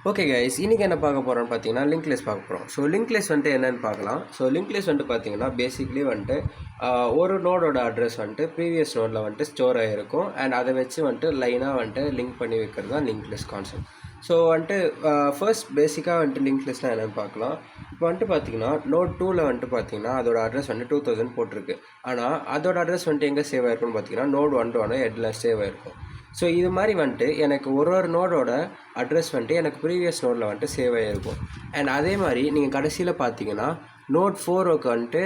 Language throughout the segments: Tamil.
ஓகே கைஸ், இன்றைக்கி என்ன பார்க்க போகிறோம்னு பார்த்தீங்கன்னா லிங்க் லிஸ்ட் பார்க்க போகிறோம். ஸோ லிங்க் லிஸ்ட் வந்துட்டு என்னென்னு பார்க்கலாம். ஸோ லிங்க் லிஸ்ட் வந்துட்டு பார்த்தீங்கன்னா பேசிக்லி வந்துட்டு ஒரு நோடோட அட்ரஸ் வந்துட்டு ப்ரீவியஸ் நோடில் வந்துட்டு ஸ்டோர் ஆகிருக்கும். அண்ட் அதை வச்சு வந்துட்டு லைனாக வந்துட்டு லிங்க் பண்ணி வைக்கிறது தான் லிங்க் லிஸ்ட் கான்செப்ட். ஸோ வந்துட்டு ஃபர்ஸ்ட் பேசிக்காக வந்துட்டு லிங்க் லிஸ்ட்னால் என்னென்னு பார்க்கலாம். இப்போ வந்துட்டு பார்த்தீங்கன்னா நோட் 2ல் வந்துட்டு பார்த்தீங்கன்னா அதோட அட்ரஸ் வந்துட்டு 2000 போட்டிருக்கு. ஆனால் அதோட அட்ரஸ் வந்துட்டு எங்கே சேவ் ஆகிருக்குன்னு பார்த்தீங்கன்னா நோட் 1 ஹெட்டில் சேவ் ஆகிருக்கும். ஸோ இது மாதிரி வந்துட்டு எனக்கு ஒரு நோடோட அட்ரஸ் வந்துட்டு எனக்கு ப்ரீவியஸ் நோடில் வந்துட்டு சேவ் ஆகிருக்கும். அண்ட் அதே மாதிரி நீங்கள் கடைசியில் பார்த்தீங்கன்னா நோட் 4க்கு வந்துட்டு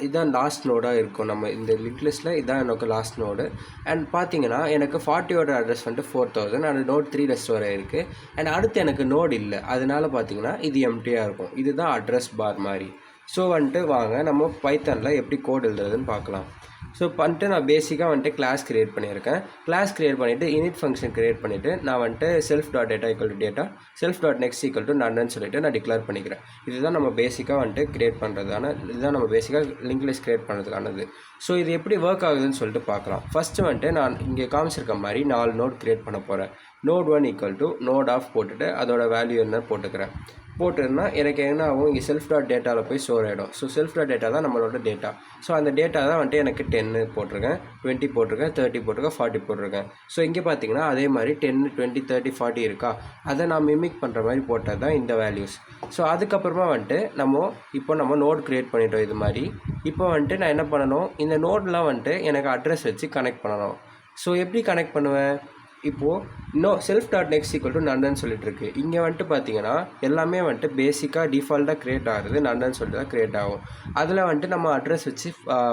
இதுதான் லாஸ்ட் நோடாக இருக்கும். நம்ம இந்த லிங்க் லிஸ்ட்டில் இதுதான் எனக்கு லாஸ்ட் நோடு. அண்ட் பார்த்தீங்கன்னா எனக்கு 40யோட அட்ரஸ் வந்துட்டு 4000 அண்ட் நோட் 3ல் ஸ்டோர் ஆகிருக்கு. அண்ட் அடுத்து எனக்கு நோடு இல்லை, அதனால பார்த்தீங்கன்னா இது எம்டியாக இருக்கும். இதுதான் அட்ரஸ் பார் மாதிரி. ஸோ வந்துட்டு வாங்க நம்ம பைத்தானில் எப்படி கோட் எழுதுறதுன்னு பார்க்கலாம். ஸோ வந்துட்டு நான் பேசிக்காக வந்துட்டு கிளாஸ் க்ரியேட் பண்ணியிருக்கேன். கிளாஸ் க்ரியேட் பண்ணிவிட்டு இனிட் ஃபங்க்ஷன் க்ரியேட் பண்ணிவிட்டு நான் வந்துட்டு self.data = data self.next = none சொல்லிட்டு நான் டிக்ளேர் பண்ணிக்கிறேன். இதுதான் நம்ம பேசிக்காக வந்துட்டு க்ரியேட் பண்ணுறதுக்கான, இதுதான் நம்ம பேசிக்காக லிங்க் லிஸ்ட் க்ரியேட் பண்ணுறதுக்கானது. ஸோ இது எப்படி ஒர்க் ஆகுதுன்னு சொல்லிட்டு பார்க்கலாம். ஃபஸ்ட்டு வந்துட்டு நான் இங்கே காமிச்சிருக்க மாதிரி 4 நோட் க்ரியேட் பண்ண போகிறேன். node 1 = node ஆஃப் போட்டுட்டு அதோட வேல்யூ என்ன போட்டுக்கிறேன். போட்டுருந்தா எனக்கு என்ன ஆகும், இங்கே self.dataவில் போய் ஸ்டோர் ஆகிடும். ஸோ self.data தான் நம்மளோட டேட்டா. ஸோ அந்த டேட்டா தான் வந்துட்டு எனக்கு 10 போட்டிருக்கேன், 20 போட்டிருக்கேன், 30 போட்டிருக்கேன், 40 போட்டிருக்கேன். ஸோ இங்கே பார்த்தீங்கன்னா அதே மாதிரி 10, 20, 30, 40 இருக்கா, அதை நான் மிமிக் பண்ணுற மாதிரி போட்டது தான் இந்த வேல்யூஸ். ஸோ அதுக்கப்புறமா வந்துட்டு நம்ம நோட் க்ரியேட் பண்ணிட்டோம் இது மாதிரி. இப்போ வந்துட்டு நான் என்ன பண்ணணும், இந்த நோட்லாம் வந்துட்டு எனக்கு அட்ரஸ் வச்சு கனெக்ட் பண்ணணும். ஸோ எப்படி கனெக்ட் பண்ணுவேன், இப்போது self.next = none சொல்லிட்டு இருக்கு. இங்கே வந்துட்டு பார்த்தீங்கன்னா எல்லாமே வந்துட்டு பேசிக்காக டிஃபால்ட்டாக க்ரியேட் ஆகுது நன்னு சொல்லிட்டு தான் க்ரியேட் ஆகும். அதில் வந்துட்டு நம்ம அட்ரஸ் வச்சு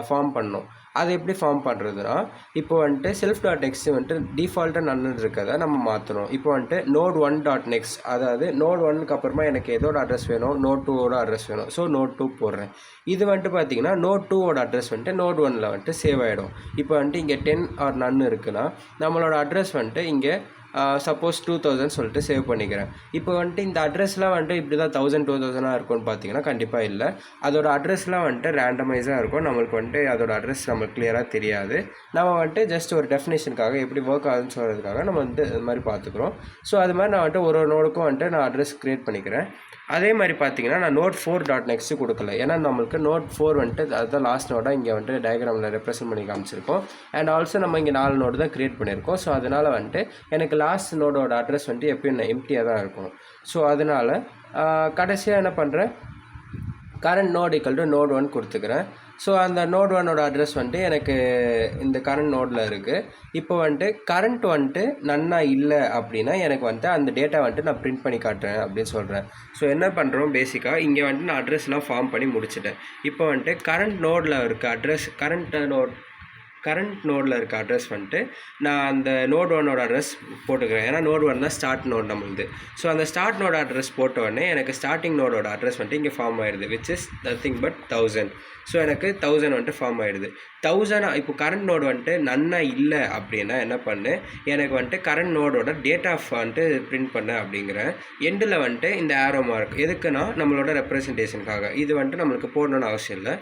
ஃபார்ம் பண்ணணும். அது எப்படி ஃபார்ம் பண்ணுறதுனா, இப்போ வந்துட்டு self.next வந்துட்டு டிஃபால்ட்டாக நன்னு இருக்கிறத நம்ம மாற்றணும். இப்போ வந்துட்டு node 1.next, அதாவது node 1க்கு அப்புறமா எனக்கு எதோட அட்ரஸ் வேணும், node 2ஓட அட்ரஸ் வேணும். ஸோ node 2 போடுறேன். இது வந்துட்டு பார்த்தீங்கன்னா node 2ஓட அட்ரஸ் வந்துட்டு node 1ல் வந்துட்டு சேவ் ஆகிடும். இப்போ வந்துட்டு இங்கே 10 or none இருக்குன்னா நம்மளோட அட்ரஸ் வந்துட்டு இங்கே சப்போஸ் 2000 சொல்லிட்டு சேவ் பண்ணிக்கிறேன். இப்போ வந்துட்டு இந்த அட்ரஸ்லாம் வந்துட்டு இப்படி தான் 1000, 2000 இருக்கும்னு பார்த்தீங்கன்னா கண்டிப்பாக இல்லை. அதோட அட்ரஸ்லாம் வந்துட்டு ரேண்டமைஸாக இருக்கும். நம்மளுக்கு வந்துட்டு அதோட அட்ரஸ் நம்மளுக்கு கிளியராக தெரியாது. நம்ம வந்துட்டு ஜஸ்ட் ஒரு டெஃபினேஷனுக்காக எப்படி ஒர்க் ஆகுதுன்னு சொல்கிறதுக்காக நம்ம வந்துட்டு இது மாதிரி பார்த்துக்குறோம். ஸோ அது மாதிரி நான் வந்துட்டு ஒரு நோடுக்கும் வந்துட்டு நான் அட்ரஸ் க்ரியேட் பண்ணிக்கிறேன். அதே மாதிரி பார்த்தீங்கன்னா நான் node 4.next கொடுக்கல. ஏன்னா நம்மளுக்கு node 4 வந்துட்டு அதுதான் லாஸ்ட் நோடாக இங்கே வந்துட்டு டயக்ராமில் ரெப்ரசென்ட் பண்ணி காமிச்சிருக்கோம். அண்ட் ஆல்சோ நம்ம இங்கே 4 நோடு தான் க்ரியேட் பண்ணியிருக்கோம். ஸோ அதனால் வந்துட்டு எனக்கு லாஸ்ட் நோடோட அட்ரஸ் வந்துட்டு எப்பயும் எம்டியாக தான் இருக்கும். ஸோ அதனால் கடைசியாக என்ன பண்ணுறேன், current node = node 1 கொடுத்துக்கிறேன். ஸோ அந்த node 1ஓட அட்ரஸ் வந்துட்டு எனக்கு இந்த கரண்ட் நோடில் இருக்குது. இப்போ வந்துட்டு கரண்ட் வந்துட்டு நன்னா இல்லை அப்படின்னா எனக்கு வந்துட்டு அந்த டேட்டா வந்துட்டு நான் பிரிண்ட் பண்ணி காட்டுறேன் அப்படின்னு சொல்கிறேன். ஸோ என்ன பண்ணுறோம், பேசிக்காக இங்கே வந்துட்டு நான் அட்ரஸ்லாம் ஃபார்ம் பண்ணி முடிச்சிட்டேன். இப்போ வந்துட்டு கரண்ட் நோடில் இருக்க அட்ரஸ், கரண்ட் நோடில் இருக்க அட்ரஸ் வந்துட்டு நான் அந்த node 1ஓட அட்ரஸ் போட்டுக்கிறேன். ஏன்னா node 1 தான் ஸ்டார்ட் நோட் நம்மளுது. ஸோ அந்த ஸ்டார்ட் நோட அட்ரஸ் போட்ட உடனே எனக்கு ஸ்டார்டிங் நோடோட அட்ரஸ் வந்துட்டு இங்கே ஃபார்ம் ஆகிடுது, which is nothing but 1000. So எனக்கு 1000 வந்துட்டு ஃபார்ம் ஆகிடுது. 1000 இப்போ கரண்ட் நோடு வந்துட்டு நன்னா இல்லை அப்படின்னா என்ன பண்ணு, எனக்கு வந்துட்டு கரண்ட் நோடோட டேட்டா வந்துட்டு பிரிண்ட் பண்ண அப்படிங்கிறேன். எண்டில் வந்துட்டு இந்த ஆரோ மார்க் எதுக்குன்னா நம்மளோட ரெப்ரசன்டேஷனுக்காக. இது வந்துட்டு நம்மளுக்கு போடணும்னு அவசியம் இல்லை,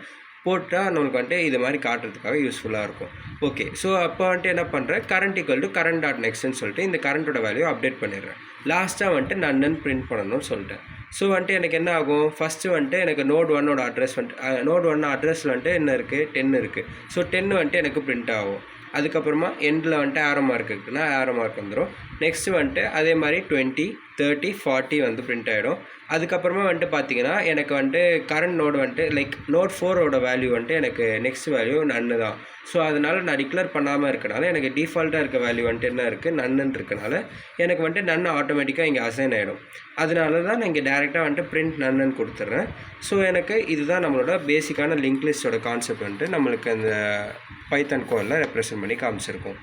போட்டால் நம்மளுக்கு வந்துட்டு இது மாதிரி காட்டுறதுக்காக யூஸ்ஃபுல்லாக இருக்கும். ஓகே, ஸோ அப்போ வந்துட்டு என்ன பண்ணுறேன், current = current.nextன்னு சொல்லிட்டு இந்த கரண்ட்டோட வேல்யூ அப்டேட் பண்ணிடுறேன். லாஸ்ட்டாக வந்துட்டு நன்னு பிரிண்ட் பண்ணணும்னு சொல்லிட்டேன். ஸோ வந்துட்டு எனக்கு என்ன ஆகும், ஃபஸ்ட்டு வந்துட்டு எனக்கு node 1ஓட அட்ரஸ் வந்துட்டு node 1 அட்ரஸில் வந்துட்டு என்ன இருக்குது, 10 இருக்குது. ஸோ 10 வந்துட்டு எனக்கு பிரிண்ட் ஆகும். அதுக்கப்புறமா எண்டில் வந்துட்டு ஆரோ மார்க் இருக்குன்னா ஆரோ மார்க் வந்துடும். நெக்ஸ்ட்டு வந்துட்டு அதே மாதிரி 20, 30, 40 வந்து பிரிண்ட் ஆகிடும். அதுக்கப்புறமா வந்துட்டு பார்த்தீங்கன்னா எனக்கு வந்துட்டு கரண்ட் நோடு வந்துட்டு லைக் node 4ஓட வேல்யூ வந்துட்டு எனக்கு நெக்ஸ்ட் வேல்யூ நன்னு தான். ஸோ அதனால் நான் டிக்ளேர் பண்ணாமல் இருக்கனால எனக்கு டிஃபால்ட்டாக இருக்க வேல்யூ வந்துட்டு என்ன இருக்குது, நன்னுன்னு இருக்கனால எனக்கு வந்துட்டு நன்னு ஆட்டோமேட்டிக்காக இங்கே அசைன் ஆகிடும். அதனால தான் நான் இங்கே டேரெக்டாக வந்துட்டு பிரிண்ட் நன்னு கொடுத்துட்றேன். ஸோ எனக்கு இதுதான் நம்மளோட பேசிக்கான லிங்க் லிஸ்ட்டோட கான்செப்ட் வந்துட்டு நம்மளுக்கு அந்த பைத்தான் கோடில் ரெப்ரசென்ட் பண்ணி காமிச்சிருக்கோம்.